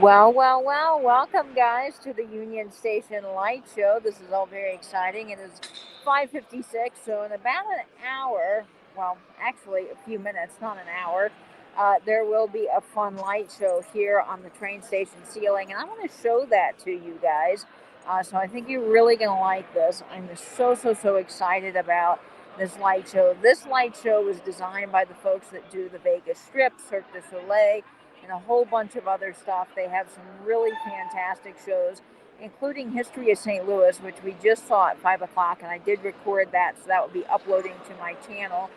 Well, welcome guys to the Union Station Light Show. This is all very exciting. It is 5:56, so in about an hour, well, actually a few minutes, not an hour, there will be a fun light show here on the train station ceiling, and I want to show that to you guys. So I think you're really going to like this. I'm so excited about this light show. This light show was designed by the folks that do the Vegas Strip, Cirque du Soleil, and a whole bunch of other stuff. They have some really fantastic shows, including History of St. Louis, which we just saw at 5 o'clock, and I did record that, so that will be uploading to my channel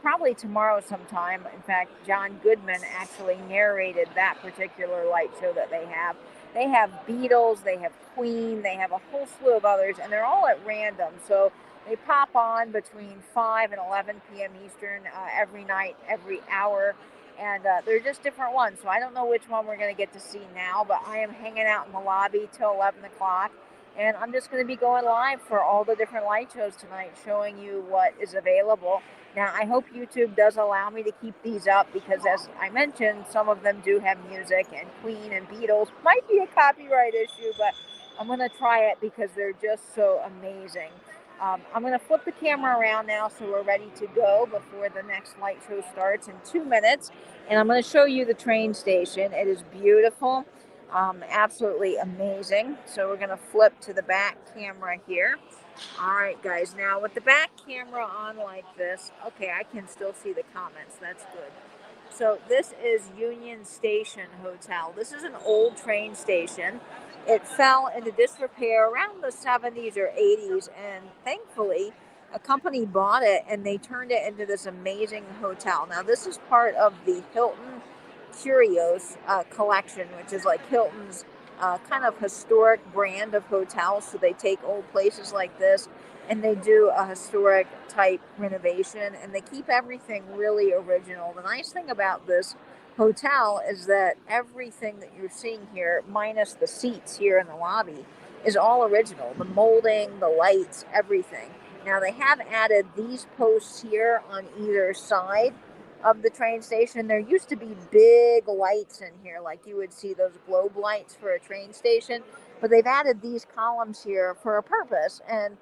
probably tomorrow sometime. In fact, John Goodman actually narrated that particular light show that they have. They have Beatles, they have Queen, they have a whole slew of others, and they're all at random. So they pop on between 5 and 11 p.m. Eastern every night, every hour, and they're just different ones. So I don't know which one we're going to get to see now, but I am hanging out in the lobby till 11 o'clock, and I'm just going to be going live for all the different light shows tonight, showing you what is available. Now, I hope YouTube does allow me to keep these up because, as I mentioned, some of them do have music, and Queen and Beatles might be a copyright issue, but I'm going to try it because they're just so amazing. I'm going to flip the camera around now so we're ready to go before the next light show starts in 2 minutes. And I'm going to show you the train station. It is beautiful, absolutely amazing. So we're going to flip to the back camera here. All right, guys. Now, with the back camera on like this, okay, I can still see the comments. That's good. So this is Union Station Hotel. This is an old train station. It fell into disrepair around the 70s or 80s, and thankfully, a company bought it and they turned it into this amazing hotel. Now, this is part of the Hilton Curios collection, which is like Hilton's kind of historic brand of hotels. So they take old places like this and they do a historic type renovation and they keep everything really original. The nice thing about this hotel is that everything that you're seeing here, minus the seats here in the lobby, is all original. The molding, the lights, everything. Now they have added these posts here on either side of the train station. There used to be big lights in here, like you would see those globe lights for a train station, but they've added these columns here for a purpose. And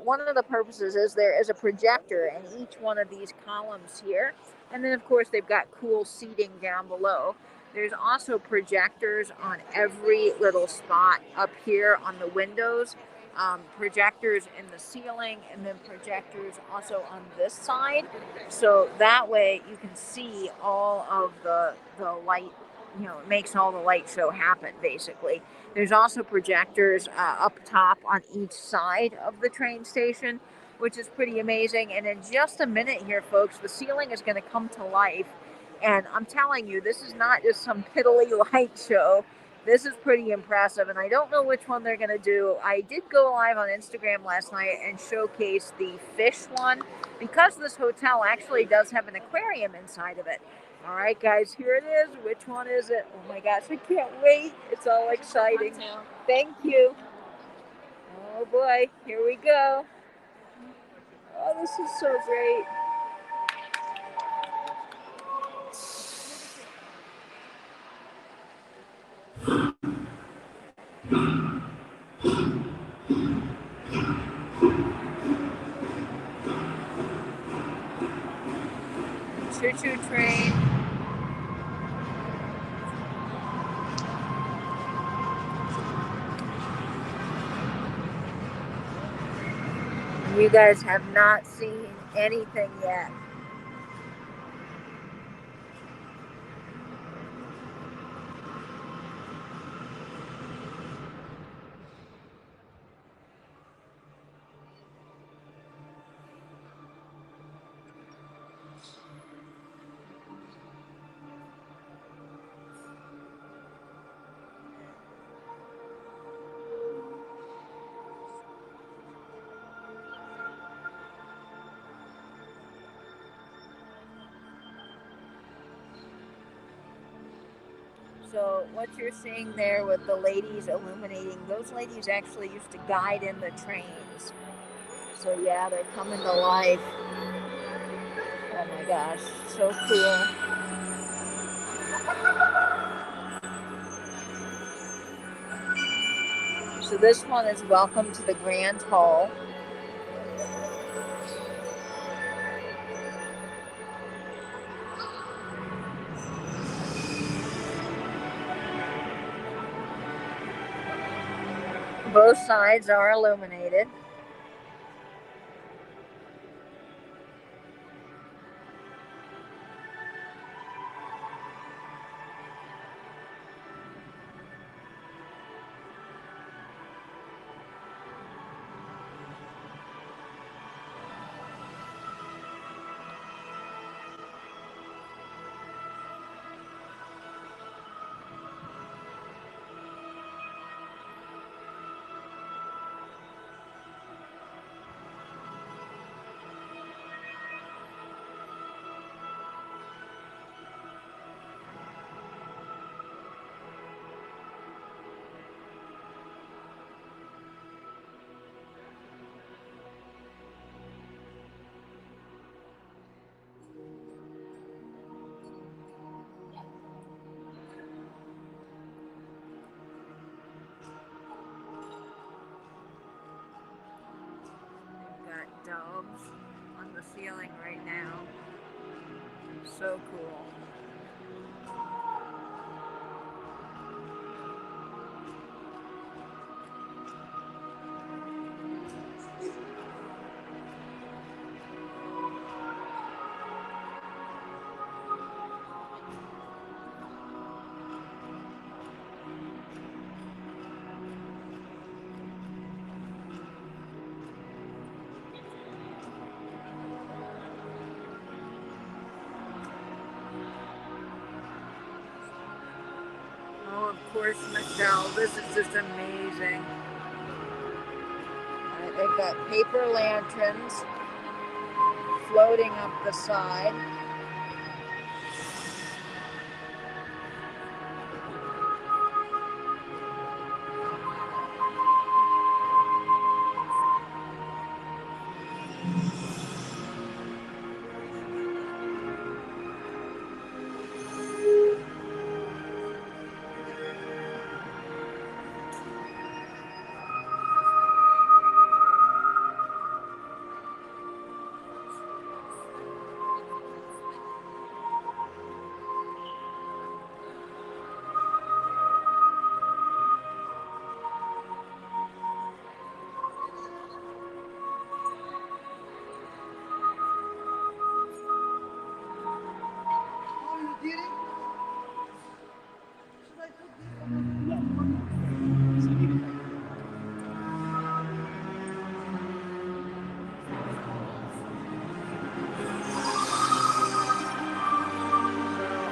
one of the purposes is there is a projector in each one of these columns here. And then, of course, they've got cool seating down below. There's also projectors on every little spot up here on the windows, projectors in the ceiling, and then projectors also on this side. So that way you can see all of the light, it makes all the light show happen, basically. There's also projectors up top on each side of the train station, which is pretty amazing. And in just a minute here, folks, the ceiling is going to come to life. And I'm telling you, this is not just some piddly light show. This is pretty impressive, and I don't know which one they're going to do. I did go live on Instagram last night and showcase the fish one because this hotel actually does have an aquarium inside of it. All right, guys, here it is. Which one is it? Oh my gosh, I can't wait. It's all exciting. Thank you. Oh boy, here we go. Oh, this is so great. Choo choo train. You guys have not seen anything yet. So what you're seeing there with the ladies illuminating, those ladies actually used to guide in the trains. So yeah, they're coming to life. Oh my gosh, so cool. So this one is Welcome to the Grand Hall. Both sides are illuminated. Got doves on the ceiling right now. So cool. Oh, of course, Michelle. This is just amazing. They've got paper lanterns floating up the side.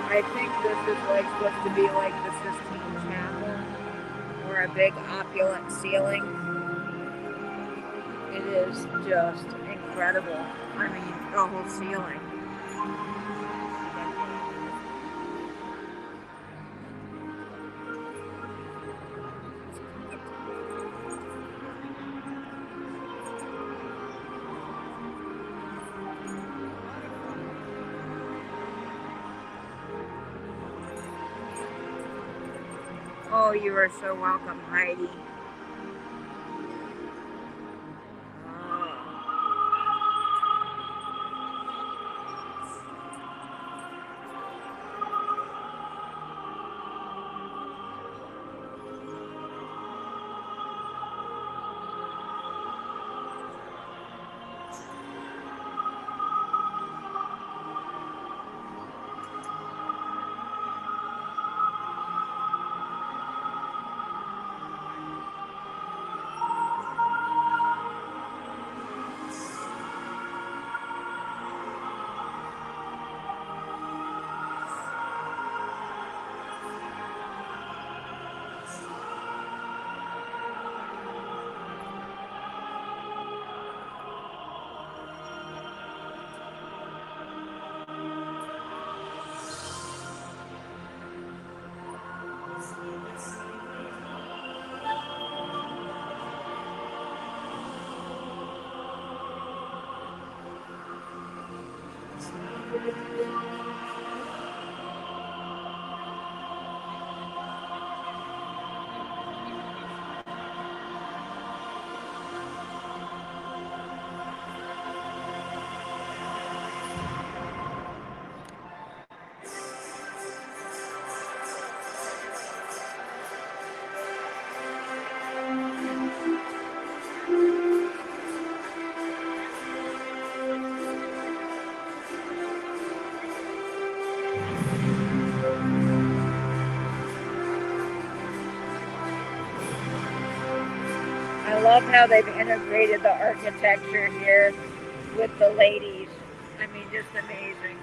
I think this is like supposed to be like the Sistine Chapel or a big opulent ceiling. It is just incredible. I mean, the whole ceiling. Oh, you are so welcome, Heidi. love how they've integrated the architecture here with the ladies. I mean, just amazing.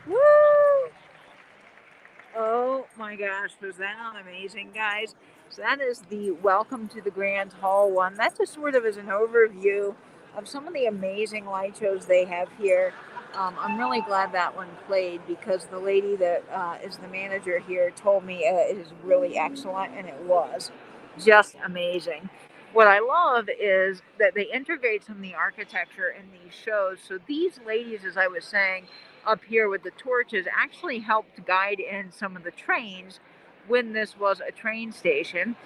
Woo! Oh my gosh, was that not amazing, guys? So that is the Welcome to the Grand Hall one. That just sort of is an overview of some of the amazing light shows they have here. I'm really glad that one played because the lady that is the manager here told me it is really excellent, and it was just amazing. What I love is that they integrate some of the architecture in these shows. So these ladies, as I was saying, up here with the torches actually helped guide in some of the trains when this was a train station,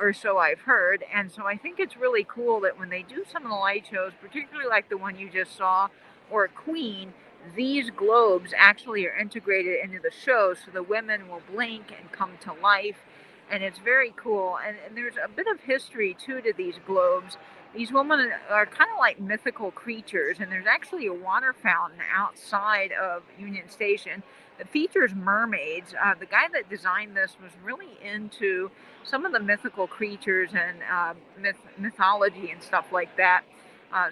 or so I've heard. And so I think it's really cool that when they do some of the light shows, particularly like the one you just saw, or Queen, these globes actually are integrated into the show so the women will blink and come to life. And it's very cool. And there's a bit of history too to these globes. These women are kind of like mythical creatures, and there's actually a water fountain outside of Union Station that features mermaids. The guy that designed this was really into some of the mythical creatures and mythology and stuff like that.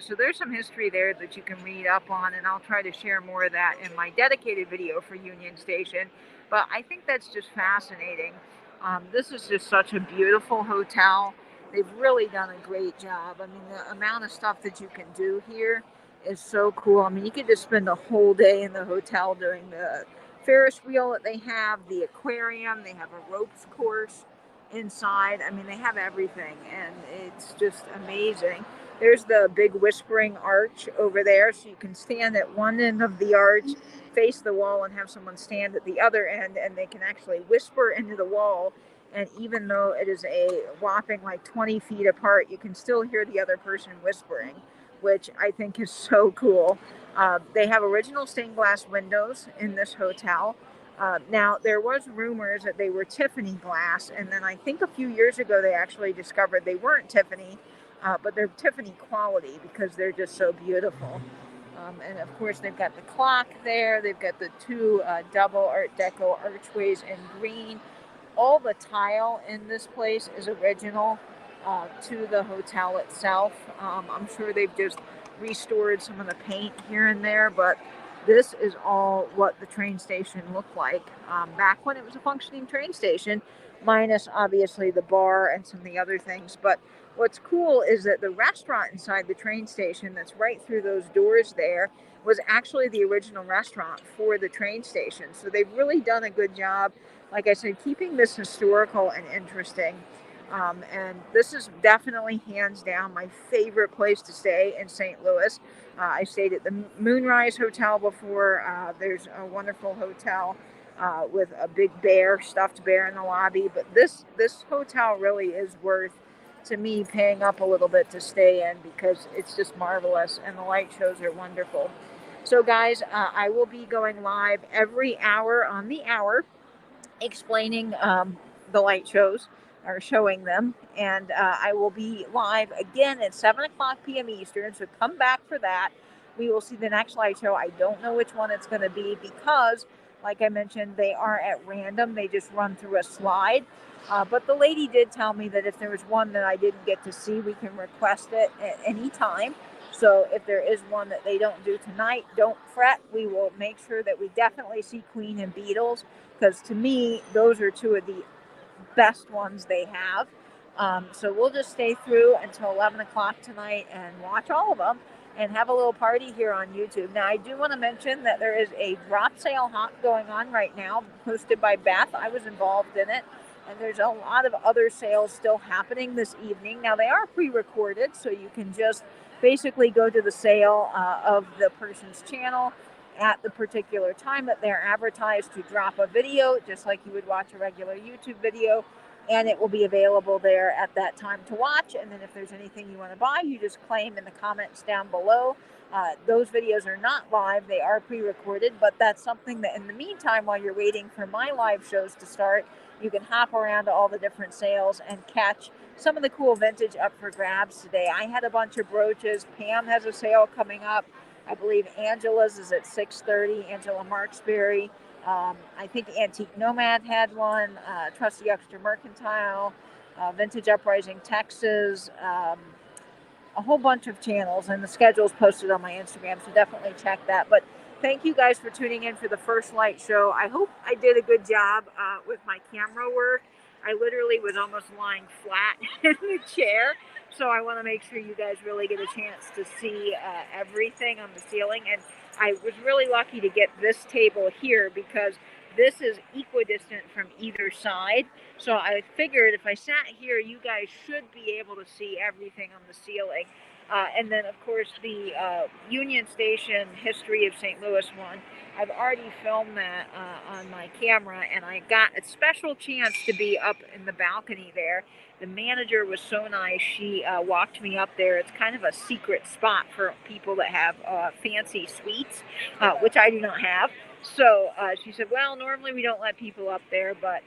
So there's some history there that you can read up on, and I'll try to share more of that in my dedicated video for Union Station. But I think that's just fascinating. This is just such a beautiful hotel. They've really done a great job. I mean, the amount of stuff that you can do here is so cool. I mean, you could just spend a whole day in the hotel doing the Ferris wheel that they have, the aquarium, they have a ropes course inside. I mean, they have everything, and it's just amazing. There's the big whispering arch over there, so you can stand at one end of the arch, face the wall, and have someone stand at the other end, and they can actually whisper into the wall. And even though it is a whopping like 20 feet apart, you can still hear the other person whispering, which I think is so cool. They have original stained glass windows in this hotel. Now, there was rumors that they were Tiffany glass, and then I think a few years ago they actually discovered they weren't Tiffany, but they're Tiffany quality because they're just so beautiful. And of course, they've got the clock there. They've got the two double Art Deco archways in green. All the tile in this place is original to the hotel itself. I'm sure they've just restored some of the paint here and there, but this is all what the train station looked like back when it was a functioning train station, minus obviously the bar and some of the other things. But what's cool is that the restaurant inside the train station that's right through those doors there was actually the original restaurant for the train station. So they've really done a good job, like I said, keeping this historical and interesting. And this is definitely hands down my favorite place to stay in St. Louis. I stayed at the Moonrise Hotel before. There's a wonderful hotel with a big bear, stuffed bear in the lobby. But this hotel really is worth, to me, paying up a little bit to stay in because it's just marvelous and the light shows are wonderful. So guys, I will be going live every hour on the hour explaining the light shows or showing them. And I will be live again at 7 o'clock p.m. Eastern. So come back for that. We will see the next light show. I don't know which one it's going to be because, like I mentioned, they are at random. They just run through a slide. But the lady did tell me that if there was one that I didn't get to see, we can request it at any time. So if there is one that they don't do tonight, don't fret. We will make sure that we definitely see Queen and Beatles because to me, those are two of the best ones they have. So we'll just stay through until 11 o'clock tonight and watch all of them and have a little party here on YouTube. Now, I do want to mention that there is a drop sale hunt going on right now, hosted by Beth. I was involved in it. And there's a lot of other sales still happening this evening. Now, they are pre-recorded, so you can just basically go to the sale of the person's channel at the particular time that they're advertised to drop a video, just like you would watch a regular YouTube video. and it will be available there at that time to watch. And then if there's anything you want to buy, you just claim in the comments down below. Those videos are not live, they are pre-recorded, but that's something that in the meantime, while you're waiting for my live shows to start, you can hop around to all the different sales and catch some of the cool vintage up for grabs today. I had a bunch of brooches. Pam has a sale coming up. I believe Angela's is at 6:30, Angela Marksberry. I think Antique Nomad had one, Trusty Extra Mercantile, Vintage Uprising Texas, a whole bunch of channels, and the schedule's posted on my Instagram, so definitely check that. But thank you guys for tuning in for the first light show. I hope I did a good job with my camera work. I literally was almost lying flat in the chair, so I want to make sure you guys really get a chance to see everything on the ceiling. And I was really lucky to get this table here because this is equidistant from either side. So I figured if I sat here, you guys should be able to see everything on the ceiling. And then, of course, the Union Station History of St. Louis one. I've already filmed that on my camera, and I got a special chance to be up in the balcony there. The manager was so nice. She walked me up there. It's kind of a secret spot for people that have fancy suites, which I do not have. So she said, well, normally we don't let people up there, but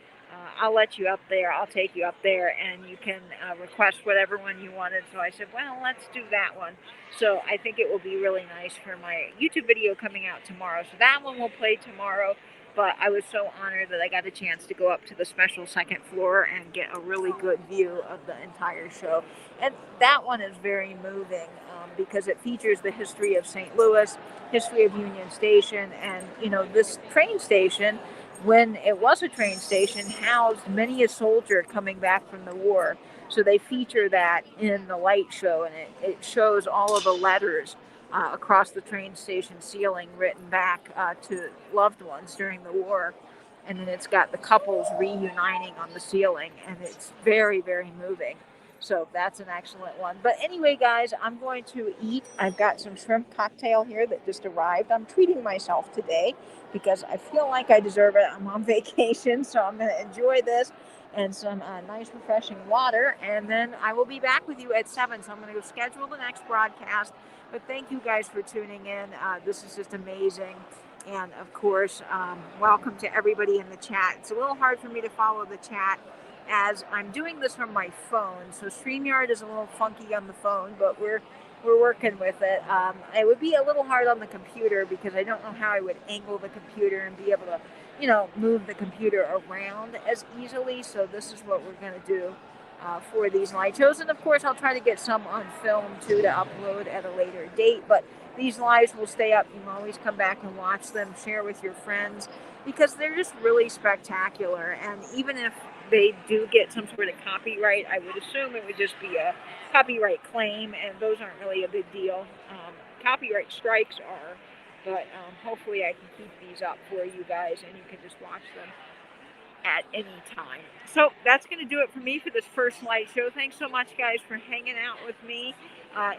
I'll let you up there. I'll take you up there, and you can request whatever one you wanted. So I said, well, let's do that one. So I think it will be really nice for my YouTube video coming out tomorrow. So that one will play tomorrow. But I was so honored that I got a chance to go up to the special second floor and get a really good view of the entire show. And that one is very moving because it features the history of St. Louis, history of Union Station, and, you know, this train station, when it was a train station, housed many a soldier coming back from the war. So they feature that in the light show, and it shows all of the letters across the train station ceiling written back to loved ones during the war. And then it's got the couples reuniting on the ceiling, and it's very, very moving. So that's an excellent one. But anyway, guys, I'm going to eat. I've got some shrimp cocktail here that just arrived. I'm treating myself today because I feel like I deserve it. I'm on vacation, so I'm going to enjoy this and some nice refreshing water. And then I will be back with you at 7. So I'm going to go schedule the next broadcast. But thank you guys for tuning in. This is just amazing. And of course, welcome to everybody in the chat. It's a little hard for me to follow the chat as I'm doing this from my phone. So StreamYard is a little funky on the phone, but we're working with it. It would be a little hard on the computer because I don't know how I would angle the computer and be able to, you know, move the computer around as easily. So this is what we're going to do for these live shows. And of course, I'll try to get some on film too to upload at a later date. But these lives will stay up. You can always come back and watch them, share with your friends, because they're just really spectacular. And even if they do get some sort of copyright, I would assume it would just be a copyright claim, and those aren't really a big deal. Copyright strikes are, but hopefully I can keep these up for you guys, and you can just watch them at any time. So that's going to do it for me for this first light show. Thanks so much, guys, for hanging out with me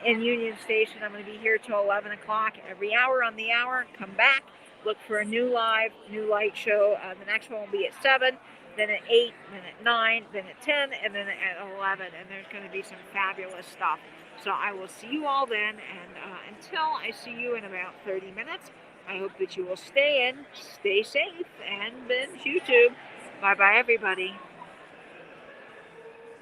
in Union Station. I'm going to be here till 11 o'clock every hour on the hour. Come back, look for a new light show. The next one will be at 7, then at 8, then at 9, then at 10, and then at 11. And there's going to be some fabulous stuff. So I will see you all then. And until I see you in about 30 minutes, I hope that you will stay in, stay safe, and binge YouTube. Bye-bye, everybody.